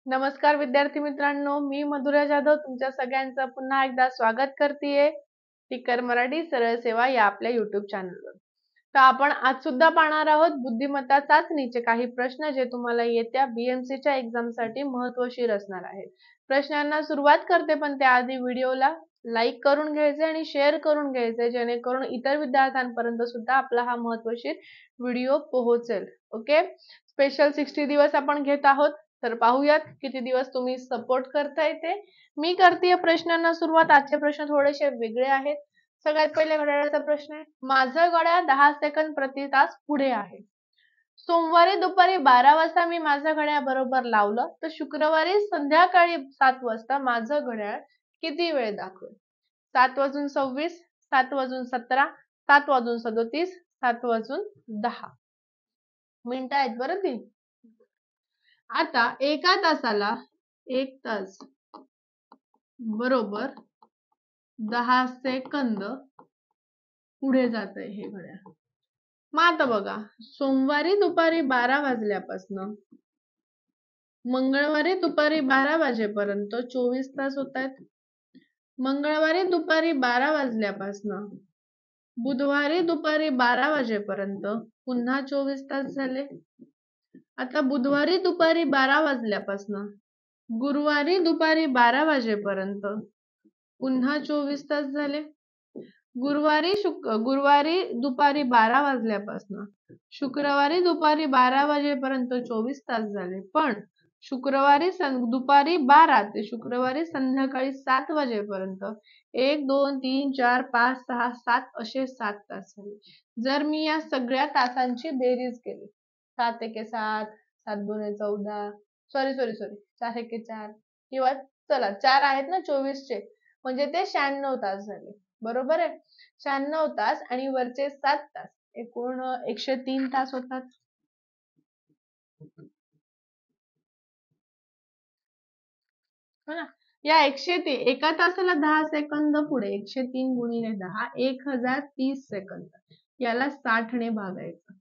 नमस्कार विद्यार्थी मित्रांनो, मी मधुरा जाधव तुमच्या सगळ्यांचं पुन्हा एकदा स्वागत करतेय टिकर मराठी सरळ सेवा या आपल्या YouTube चॅनलवर. तर आपण आज सुद्धा पाहणार आहोत बुद्धिमत्ता चाचणीचे काही प्रश्न जे तुम्हाला येत्या BMC च्या एक्झाम साठी महत्त्वशीर असणार आहेत. प्रश्नांना सुरुवात करते पण त्याआधी व्हिडिओला लाईक करून घ्यायचे आणि शेअर करून घ्यायचे जेणेकरून इतर विद्यार्थ्यांपर्यंत सुद्धा आपला हा महत्त्वशीर व्हिडिओ पोहोचेल. ओके, स्पेशल 60 दिवस आपण घेत आहोत. तर पाहूयात किती दिवस तुम्ही सपोर्ट करताय ते. मी करतेय प्रश्नांना सुरुवात. आजचे प्रश्न थोडेसे वेगळे आहेत. सगळ्यात पहिले घड्याळाचा प्रश्न आहे. माझं घड्याळ 10 सेकंद प्रति तास पुढे आहे. सोमवारी दुपारी 12 वाजता मी माझं घड्याळ बरोबर लावलं तर शुक्रवारी संध्याकाळी 7 वाजता माझं घड्याळ किती वेळ दाखवेल? 7:26, 7:17, 7:37, 7:10 मिनिटं आहेत बरं ती. आता एका तासाला 1 तास बरोबर 10 सेकंद पुढे जातंय हे घड्याळ. मग आता बघा, सोमवारी दुपारी 12 वाजल्यापासून मंगळवारी दुपारी 12 वाजेपर्यंत 24 तास होत आहेत. मंगळवारी दुपारी 12 वाजल्यापासून बुधवारी दुपारी 12 वाजेपर्यंत पुन्हा 24 तास झाले. आता बुधवारी दुपारी 12 वाजल्यापासून गुरुवारी दुपारी 12 वाजेपर्यंत पुन्हा 24 तास झाले. गुरुवारी दुपारी 12 वाजल्यापासून शुक्रवारी दुपारी 12 वाजेपर्यंत 24 तास झाले. पण शुक्रवारी दुपारी 12 ते शुक्रवारी संध्याकाळी 7 वाजेपर्यंत 1 2 3 4 5 6 7 असे 7 तास झाले. जर मी या सगळ्या तासांची बेरीज केली, 7 एके 7, 7 दुने 14, सॉरी 4 एके 4 किंवा चला 4 आहेत ना 24 चे, म्हणजे ते 96 तास झाले. बरोबर आहे. 96 तास आणि वरचे 7 तास एकूण 103 तास होतात. हो ना. या 103 एका तासाला 10 सेकंद पुढे 103 गुणिले 10 1030 सेकंद. याला 60 ने भागायचं.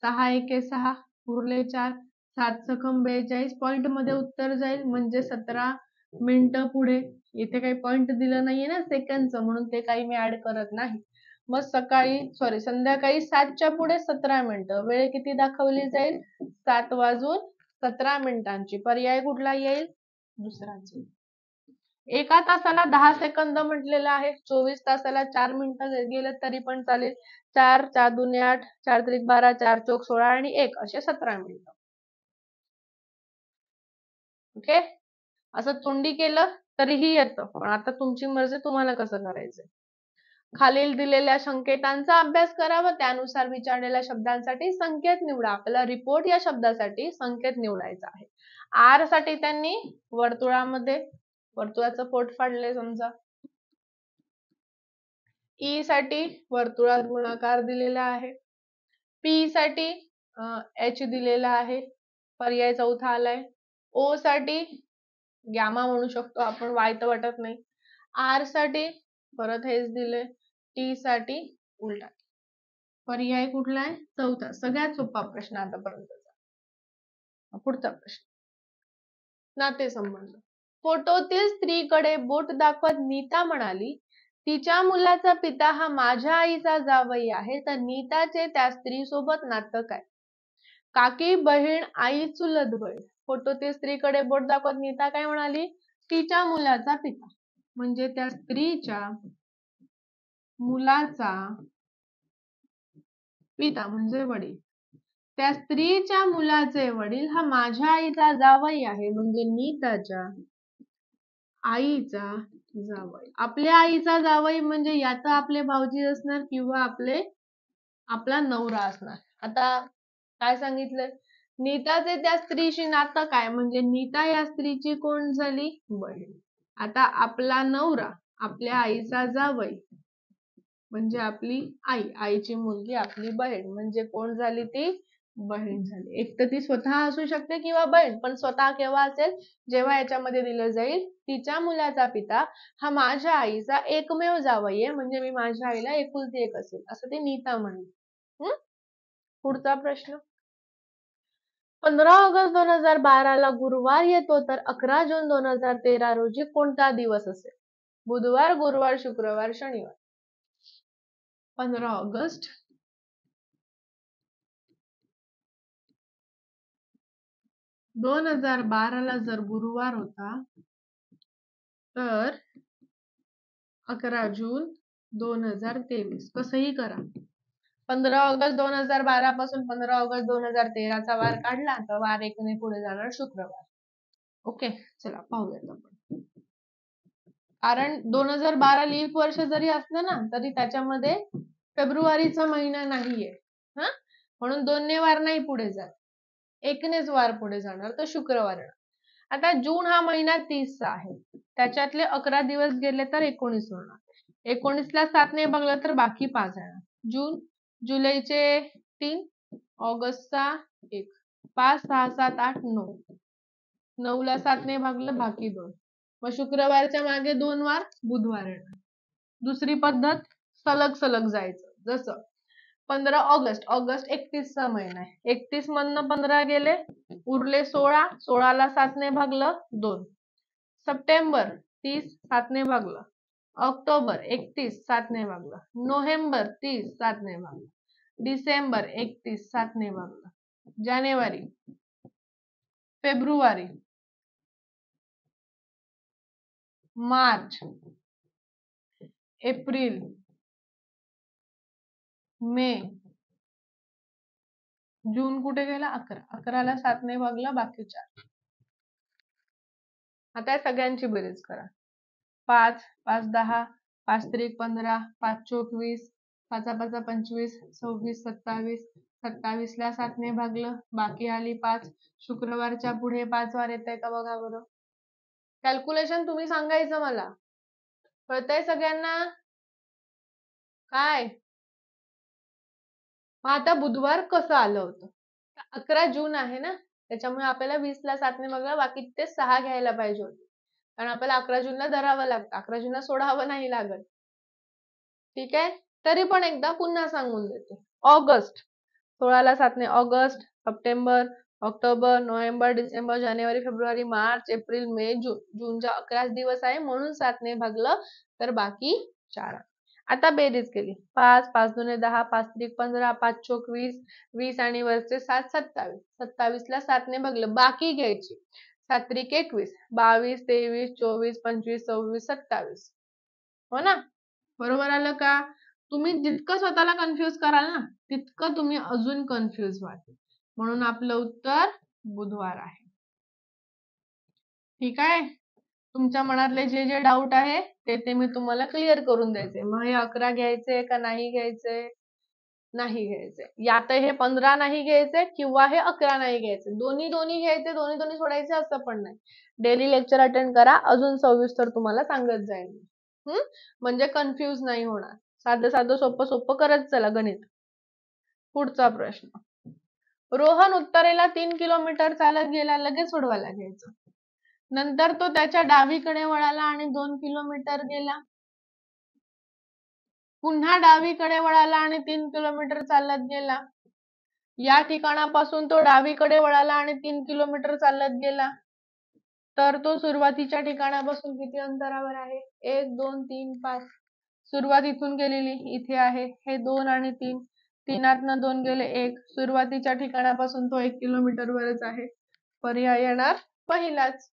6 एके 6 उरले 4, 7 सकम 42 पॉइंट मध्ये उत्तर जाईल म्हणजे 17 मिनिटं पुढे. इथे काही पॉइंट दिलं नाहीये ना सेकंदचं, म्हणून ते काही मी ऍड करत नाही. मग संध्याकाळी 7च्या पुढे 17 मिनिटं, वेळ किती दाखवली जाईल? 7 वाजून 17 मिनिटांची. पर्याय कुठला येईल? दुसराच. एका तासाला 10 सेकंद म्हटलेलं आहे. 24 तासाला 4 मिनिटं गेलं तरी पण चालेल. 4 4 दुने 8, 4 त्रिक 12, 4 चौक 16 आणि 1 असे 17 मिनिटं. ओके, असं तोंडी केलं तरीही येतं, पण आता तुमची मर्जी, तुम्हाला कसं करायचंय. खालील दिलेल्या संकेतांचा अभ्यास करा व त्यानुसार विचारलेल्या शब्दांसाठी संकेत निवडा. आपल्याला रिपोर्ट या शब्दासाठी संकेत निवडायचा आहे. आर साठी त्यांनी वर्तुळामध्ये वर्तुळाचं पोट फाडले समजा. ई साठी वर्तुळात गुणाकार दिलेला आहे. पी साठी एच दिलेला आहे. पर्याय चौथा आलाय. ओ साठी गॅमा म्हणू शकतो आपण, वाय तर वाटत नाही. आर साठी परत हेच दिले. टी साठी उलटा. पर्याय कुठला आहे? चौथा. सगळ्यात सोपा प्रश्न आतापर्यंतचा. पुढचा प्रश्न, नातेसंबंध. फोटोतील स्त्रीकडे बोट दाखवत नीता म्हणाली, तिच्या मुलाचा पिता हा माझ्या आईचा जावई आहे. तर नीताचे त्या स्त्री सोबत नातं काय? काकी, बहीण, आई, चुलत बहीण. फोटोतील स्त्रीकडे बोट दाखवत नीता काय म्हणाली? तिच्या मुलाचा पिता, म्हणजे त्या स्त्रीच्या मुलाचा पिता म्हणजे वडील. त्या स्त्रीच्या मुलाचे वडील हा माझ्या आईचा जावई आहे, म्हणजे नीताच्या आईचा जावई. आपल्या आईचा जावई म्हणजे या तर आपले भाऊजी असणार किंवा आपला नवरा असणार. आता काय सांगितलंय? नीताचे त्या स्त्रीशी नातं काय, म्हणजे नीता या स्त्रीची कोण झाली? बहीण. आता आपला नवरा आपल्या आईचा जावई म्हणजे आपली आई, आईची मुलगी आपली बहीण, म्हणजे कोण झाली? ती बहीण झाली. एक तर ती स्वतः असू शकते किंवा बहीण, पण स्वतः केव्हा असेल? जेव्हा याच्यामध्ये दिलं जाईल तिच्या मुलाचा पिता हा माझ्या आईचा एकमेव जावई आहे, म्हणजे मी माझ्या आईला एकुलती एक असेल, असं ते नीता म्हणली. पुढचा प्रश्न, 15 ऑगस्ट 2012 गुरुवार येतो तर 11 जून 2013 रोजी कोणता दिवस असेल? बुधवार, गुरुवार, शुक्रवार, शनिवार. 15 ऑगस्ट 2012 जर गुरुवार होता तर 11 जून 2023. कसंही करा. 15 ऑगस्ट 2012 पासून 15 ऑगस्ट 2013 वार काढला तर वार 1 ने पुढे जाणार शुक्रवार. ओके, चला पाहूयात आपण. कारण 2012 लीप वर्ष जरी असलं ना तरी त्याच्यामध्ये फेब्रुवारीचा महिना नाहीये, हा, म्हणून 2 ने वार नाही पुढे जात, 1 नेच वार पुढे जाणार, तर शुक्रवार. आता जून हा महिना 30 चा आहे, त्याच्यातले 11 दिवस गेले तर 19 होणार. 19 ला 7 ने भागलं तर बाकी 5 येणार. जून, जुलैचे 3, ऑगस्टचा 1, 5, 6, 7, 8, 9. 9 ला 7 ने भागलं बाकी 2. मग शुक्रवारच्या मागे 2 वार बुधवार येणार. दुसरी पद्धत सलग सलग जायचं. जसं 15 ऑगस्ट, ऑगस्ट 31 चा महिना आहे, 31 मधनं 15 गेले, उरले 16, 16 ला 7 ने भागलं 2. सप्टेंबर 30, 7 ने भागलं. ऑक्टोबर 31, 7 ने भागलं. नोव्हेंबर 30, 7 ने भागलं. डिसेंबर 31, 7 ने भागलं. जानेवारी, फेब्रुवारी, मार्च, एप्रिल, मे, जून कुठे गेला? 11. 11 ला 7 ने भागलं बाकी 4. आता या सगळ्यांची बेरीज करा. 5, 5, 10, 5 त्रिक 15, 5 चोक 20, 5 5 25, 26, 27, 27 ला 7 ने भागलं बाकी आली 5. शुक्रवारच्या पुढे 5 वार येतंय का बघा बरं. कॅल्क्युलेशन तुम्ही सांगायचं मला. कळतंय सगळ्यांना? काय? मग आता बुधवार कसं आलं होतं? 11 जून आहे ना, त्याच्यामुळे आपल्याला 20 ला 7 ने भागलं बाकी ते 6 घ्यायला पाहिजे होते, कारण आपल्याला 11 जूनला धरावं लागतं, 11 जूनला सोडावं नाही लागत. ठीक आहे, तरी पण एकदा पुन्हा सांगून देते. ऑगस्ट, 16 ला 7 ने ऑगस्ट, सप्टेंबर, ऑक्टोबर, नोव्हेंबर, डिसेंबर, जानेवारी, फेब्रुवारी, मार्च, एप्रिल, मे, जून. जूनचा 11 दिवस आहे म्हणून 7 ने भागलं तर बाकी 4. आता बेरीज केली. 5, 5 दुने 10, 5 त्रिक 15, 5 चोक 20, 20 आणि वरचे 7, 27. 27 ला 7 ने भागलं बाकी घ्यायची. 7 त्रिक 21, 22, 23, 24, 25, 26, 27. हो ना? बरोबर आलं का? तुम्ही जितकं स्वतःला कन्फ्युज कराल ना तितकं तुम्ही अजून कन्फ्युज व्हाल, म्हणून आपलं उत्तर बुधवार आहे. ठीक आहे, तुमच्या मनातले जे जे डाऊट आहे ते मी तुम्हाला क्लिअर करून द्यायचे. मग हे 11 घ्यायचे का नाही घ्यायचे? नाही घ्यायचे. या तर हे 15 नाही घ्यायचे किंवा हे 11 नाही घ्यायचे. दोन्ही दोन्ही घ्यायचे, दोन्ही दोन्ही सोडायचे असं पण नाही. डेली लेक्चर अटेंड करा, अजून सविस्तर तुम्हाला सांगत जाईल. म्हणजे कन्फ्युज नाही होणार. साधं साधं सोपं सोपं करत चला गणित. पुढचा प्रश्न. रोहन उत्तरेला 3 किलोमीटर चालत गेला, लगेच सोडवायला घ्यायचं. नंतर तो त्याच्या डावीकडे वळाला आणि 2 किलोमीटर गेला. पुन्हा डावीकडे वळाला आणि 3 किलोमीटर चालत गेला. या ठिकाणापासून तो डावीकडे वळाला आणि 3 किलोमीटर चालत गेला. तर तो सुरुवातीच्या ठिकाणापासून किती अंतरावर आहे? 1, 2, 3, 5. सुरुवात इथून गेलेली इथे आहे. हे 2 आणि 3. 3तनं 2 गेले 1. सुरुवातीच्या ठिकाणापासून तो 1 किलोमीटर वरच आहे. पर्याय येणार पहिलाच.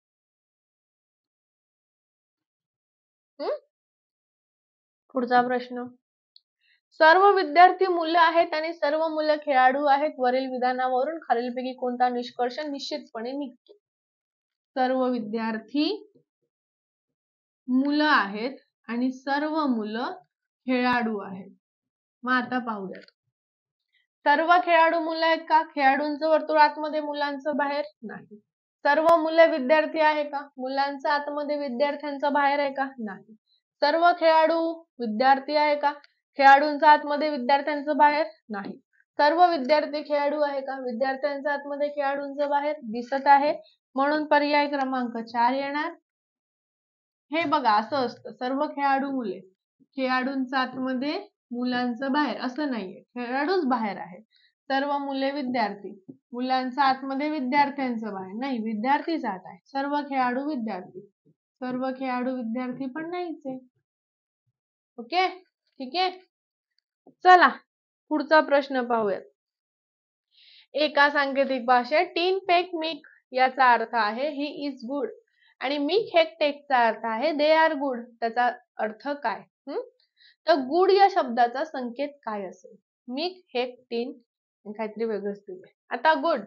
पुढचा प्रश्न. सर्व विद्यार्थी मुलं आहेत आणि सर्व मुलं खेळाडू आहेत. वरील विधानावरून खालीलपैकी कोणता निष्कर्ष निश्चितपणे निघतो? सर्व विद्यार्थी मुलं आहेत आणि सर्व मुलं खेळाडू आहेत. मग आता पाहूयात. सर्व खेळाडू मुलं आहेत का? खेळाडूंचं वर्तुळ आतमध्ये, मुलांचं बाहेर? नाही. सर्व मुले विद्यार्थी आहे का? मुलांचं आतमध्ये, विद्यार्थ्यांचं बाहेर आहे का? नाही. सर्व खेळाडू विद्यार्थी आहे का? खेळाडूंचं आतमध्ये, विद्यार्थ्यांचं बाहेर? नाही. सर्व विद्यार्थी खेळाडू आहे का? विद्यार्थ्यांचं आतमध्ये, खेळाडूंचं बाहेर? दिसत आहे, म्हणून पर्याय क्रमांक 4 येणार. हे बघा असं असतं, सर्व खेळाडू मुले, खेळाडूंचं आतमध्ये, मुलांचं बाहेर असं नाहीये, खेळाडूच बाहेर आहे. सर्व मुले विद्यार्थी. मुलांचा आतमध्ये विद्यार्थ्यांचं बाहेर नाही, विद्यार्थीच आत आहे. सर्व खेळाडू विद्यार्थी. सर्व खेळाडू विद्यार्थी पण नाहीच आहे. ओके, ठीक आहे. चला पुढचा प्रश्न पाहूयात. एका सांकेतिक भाषेत टीन पेक मिक याचा अर्थ आहे ही इज गुड आणि मिक हेक टेकचा अर्थ आहे दे आर गुड. त्याचा अर्थ काय? तर गुड या शब्दाचा संकेत काय असेल? मिक हेक टीन काहीतरी वेगळंच दिलंय. आता गुड,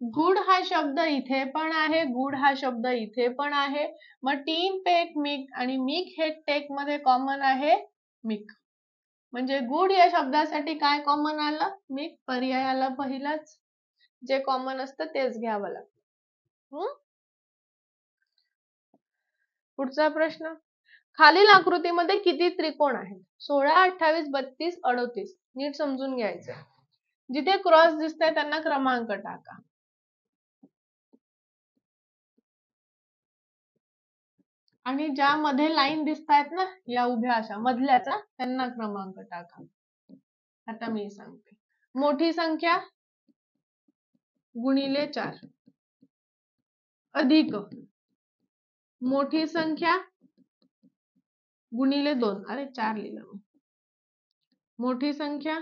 गुड हा शब्द इथे पण आहे, गुड हा शब्द इथे पण आहे. मग टीन पेक मिक आणि मिक हेक टेक मध्ये कॉमन आहे मिक. म्हणजे गुड या शब्दासाठी काय कॉमन आलं? मिक. पर्याय आला पहिलाच. जे कॉमन असतं तेच घ्यावं लागतं. पुढचा प्रश्न. खालील आकृतीमध्ये किती त्रिकोण आहेत? 16, 28, 32, 38. नीट समजून घ्यायचं. जिथे क्रॉस दिसतंय त्यांना क्रमांक टाका. आणि ज्यामध्ये लाईन दिसतायत ना या उभ्या अशा मधल्याचा त्यांना क्रमांक टाका. आता मी सांगते. मोठी संख्या गुणिले 4 अधिक मोठी संख्या गुणिले 2. अरे 4 लिहिलं मी. मोठी संख्या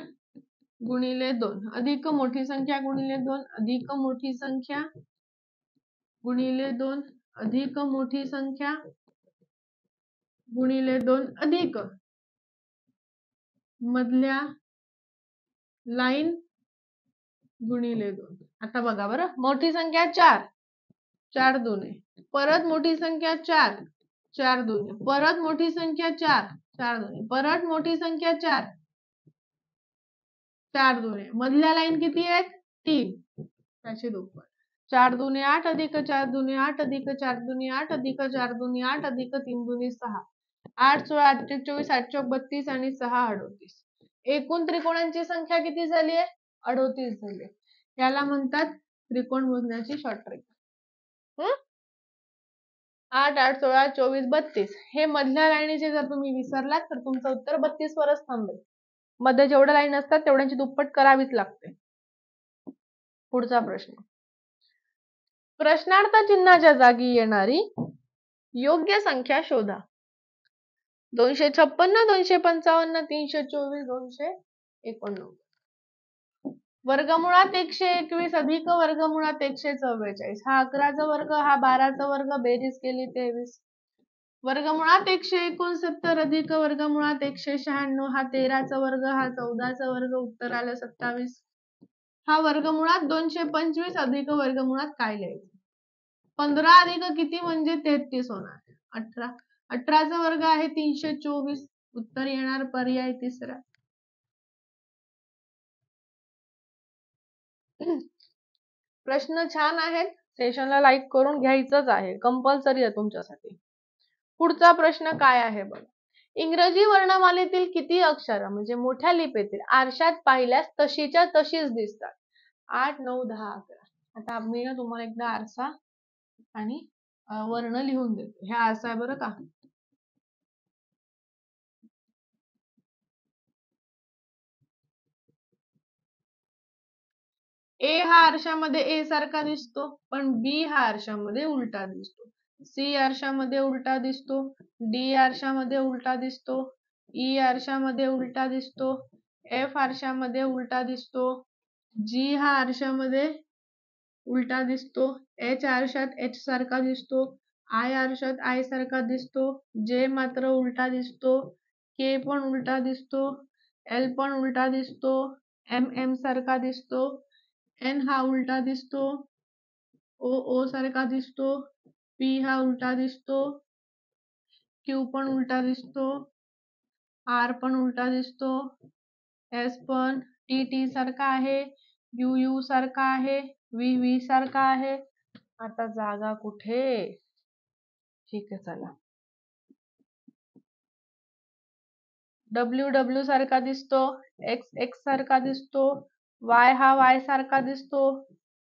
गुणिले 2 अधिक मोठी संख्या गुणिले 2 अधिक मोठी संख्या गुणिले 2 अधिक मोठी संख्या गुणिले 2 अधिक मधल्या लाईन गुणिले 2. आता बघा बरं, मोठी संख्या 4, 4 दुने. परत मोठी संख्या 4, 4 दुने. परत मोठी संख्या 4, 4 दुने. परत मोठी संख्या 4, 4 दुने. मधल्या लाईन किती आहेत? 3. त्याची दुप्पट. 4 दुने 8 अधिक 4 दुने 8 अधिक 4 दुने 8 अधिक 4 दुने 8 अधिक 3 दुने 6. 8 16 8 24 8 चौक 32 आणि 6 38. एकूण त्रिकोणांची संख्या किती झाली आहे? 38 झाली. याला म्हणतात त्रिकोण मोजण्याची शॉर्ट ट्रिक. 8 8 16 24 32. हे मधल्या लाईनीचे जर तुम्ही विसरलात तर तुमचं उत्तर 32 वरच थांबेल. मध्ये जेवढ्या लाईन असतात तेवढ्यांची दुप्पट करावीच लागते. पुढचा प्रश्न. प्रश्नार्थ चिन्हाच्या जागी येणारी योग्य संख्या शोधा. 256 255 324 289. वर्गमुळात 121 अधिक वर्गमुळात 144. हा 11चा वर्ग, हा 12चा वर्ग, बेरीज केली 23. वर्गमुळात 169 अधिक वर्गमुळात 196. हा 13चा वर्ग, हा 14चा वर्ग, उत्तर आलं 27. हा वर्गमुळात 225 अधिक वर्गमुळात काय लिहायचं? 15 अधिक किती म्हणजे 33 होणार? 18. 18चा वर्ग आहे 324. उत्तर येणार पर्याय तिसरा. प्रश्न छान आहेत. सेशनला लाईक करून घ्यायचंच आहे, कंपल्सरी आहे तुमच्यासाठी. पुढचा प्रश्न काय आहे बघ. इंग्रजी वर्णमालेतील किती अक्षर म्हणजे मोठ्या लिपीतील आरशात पाहिल्यास तशीच्या तशीच दिसतात? 8 9 10 11. आता मी ना तुम्हाला एकदा आरसा आणि वर्ण लिहून देतो. हा आरसा आहे बरं का. ए हा आरशामध्ये ए सारखा दिसतो, पण बी हा आरशामध्ये उलटा दिसतो. सी आरशामध्ये उलटा दिसतो, डी आरशामध्ये उलटा दिसतो, ई आरशामध्ये उलटा दिसतो, एफ आरशामध्ये उलटा दिसतो, जी हा आरशामध्ये उलटा दिसतो, एच आरशात एच सारखा दिसतो, आय आरशात आय सारखा दिसतो, जे मात्र उलटा दिसतो, के पण उलटा दिसतो, एल पण उलटा दिसतो, एम एम सारखा दिसतो, एन हा उलटा दिसतो, ओ ओ सारखा दिसतो, पी हा उलटा दिसतो, क्यू पण उलटा दिसतो, आर पण उलटा दिसतो, एस पण टी टी सारखा आहे, यू यू सारखा आहे, व्ही व्ही सारखा आहे. आता जागा कुठे? ठीक आहे चला. डब्ल्यू डब्ल्यू सारखा दिसतो, एक्स एक्स सारखा दिसतो, वाय हा वाय सारखा दिसतो,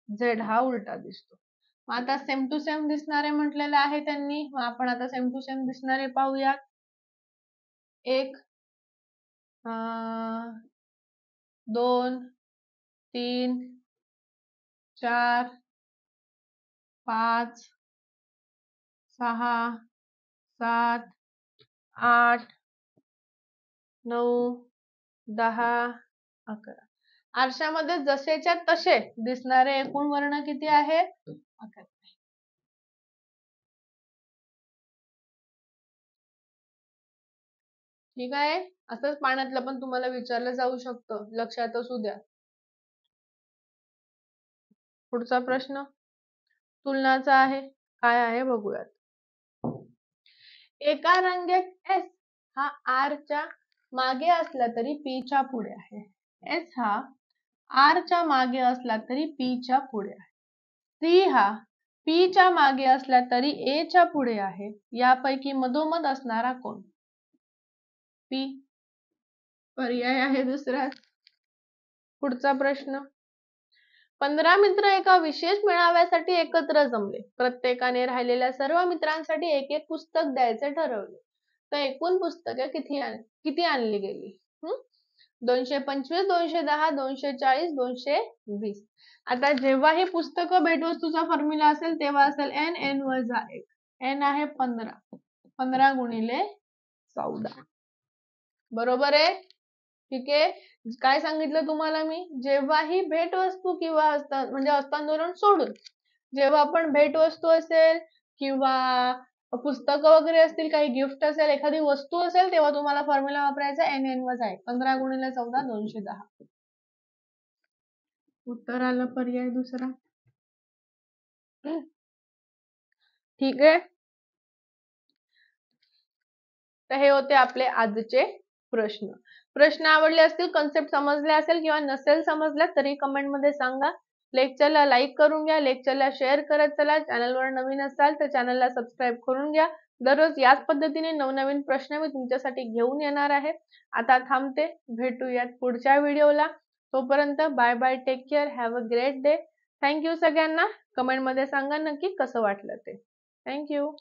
झेड हा उलटा दिसतो. आता सेम टू सेम दिसणारे म्हटलेले आहे त्यांनी. आपण आता सेम टू सेम दिसणारे पाहूयात. एक 2 3 4 5 6 7 8 9 10 11. आरशामध्ये जसेच्या तसे दिसणारे एकूण वर्ण किती आहेत? 11. ठीक आहे. असंच पाण्यातलं पण तुम्हाला विचारलं जाऊ शकतं, लक्षात असू द्या. पुढचा प्रश्न तुलनाचा आहे. काय आहे बघूयात. एका रंगेत S हा R च्या मागे असला तरी P च्या पुढे आहे. S हा R च्या मागे असला तरी P च्या पुढे आहे. C हा P च्या मागे असला तरी A च्या पुढे आहे. यापैकी मधोमध असणारा कोण? P. पर्याय आहे दुसरा. पुढचा प्रश्न. 15 मित्र एका विशेष मेळाव्यासाठी एकत्र जमले. प्रत्येकाने राहिलेल्या सर्व मित्रांसाठी एक एक पुस्तक द्यायचे ठरवले. तर एकूण पुस्तके किती आणली गेली? 225, 210, 240, 220. आता जेव्हा ही पुस्तकं भेटवस्तूचा फॉर्म्युला असेल तेव्हा असेल n वजा 1. n आहे 15. 15 गुणिले 14. बरोबर आहे? ठीक आहे. काय सांगितलं तुम्हाला मी? जेव्हा ही भेटवस्तू किंवा म्हणजे हस्तांदोलन सोडून जेव्हा आपण भेटवस्तू असेल किंवा पुस्तकं वगैरे असतील, काही गिफ्ट असेल, एखादी वस्तू असेल, तेव्हा तुम्हाला फॉर्म्युला वापरायचा n वजा 1. 15 गुणिले 14 210. उत्तर आलं पर्याय दुसरा. ठीक आहे. तर हे होते आपले आजचे प्रश्न आवडले असतील, कन्सेप्ट समजले असेल किंवा नसेल समजला तरी कमेंट मध्ये सांगा. लेक्चरला लाईक करून घ्या, लेक्चरला शेअर करत चला. चॅनलवर नवीन असाल तर चॅनलला सबस्क्राईब करून घ्या. दररोज याच पद्धतीने नवनवीन प्रश्न मी तुमच्यासाठी घेऊन येणार आहे. आता थांबते, भेटूयात पुढच्या व्हिडिओला. तोपर्यंत bye bye, take care, have a great day. Thank you सगळ्यांना. कमेंट मध्ये सांगा नक्की कसं वाटलं ते. थँक्यू.